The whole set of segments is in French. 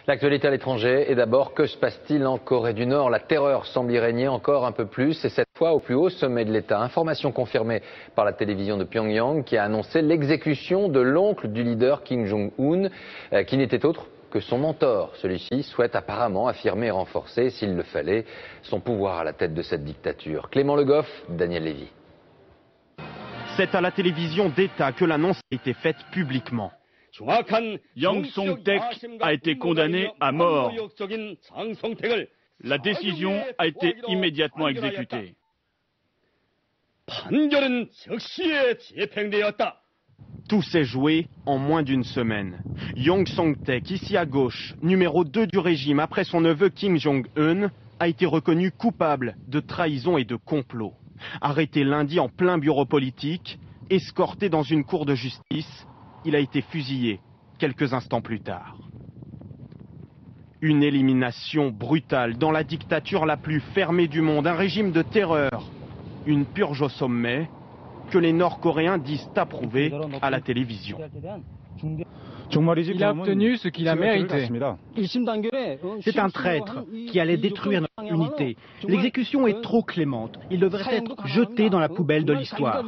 L'actualité à l'étranger et d'abord, que se passe-t-il en Corée du Nord? La terreur semble y régner encore un peu plus et cette fois au plus haut sommet de l'État. Information confirmée par la télévision de Pyongyang qui a annoncé l'exécution de l'oncle du leader Kim Jong-un qui n'était autre que son mentor. Celui-ci souhaite apparemment affirmer et renforcer, s'il le fallait, son pouvoir à la tête de cette dictature. Clément Le Goff, Daniel Lévy. C'est à la télévision d'État que l'annonce a été faite publiquement. Yang Song-taek a été condamné à mort. La décision a été immédiatement exécutée. Tout s'est joué en moins d'une semaine. Yang Song-taek, ici à gauche, numéro 2 du régime après son neveu Kim Jong-un, a été reconnu coupable de trahison et de complot. Arrêté lundi en plein bureau politique, escorté dans une cour de justice, il a été fusillé quelques instants plus tard. Une élimination brutale dans la dictature la plus fermée du monde, un régime de terreur, une purge au sommet que les Nord-Coréens disent approuver à la télévision. Il a obtenu ce qu'il a mérité. C'est un traître qui allait détruire notre unité. L'exécution est trop clémente. Il devrait être jeté dans la poubelle de l'histoire.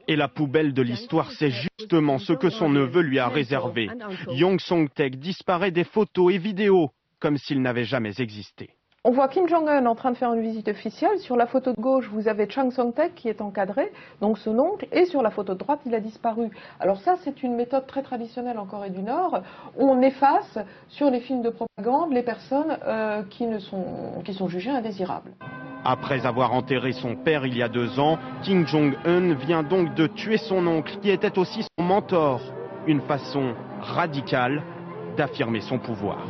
Et la poubelle de l'histoire, c'est justement ce que son neveu lui a réservé. Yang Song-taek disparaît des photos et vidéos comme s'il n'avait jamais existé. On voit Kim Jong-un en train de faire une visite officielle. Sur la photo de gauche, vous avez Chang Song-taek qui est encadré, donc son oncle, et sur la photo de droite, il a disparu. Alors ça, c'est une méthode très traditionnelle en Corée du Nord, où on efface sur les films de propagande les personnes qui sont jugées indésirables. Après avoir enterré son père il y a 2 ans, Kim Jong-un vient donc de tuer son oncle, qui était aussi son mentor. Une façon radicale d'affirmer son pouvoir.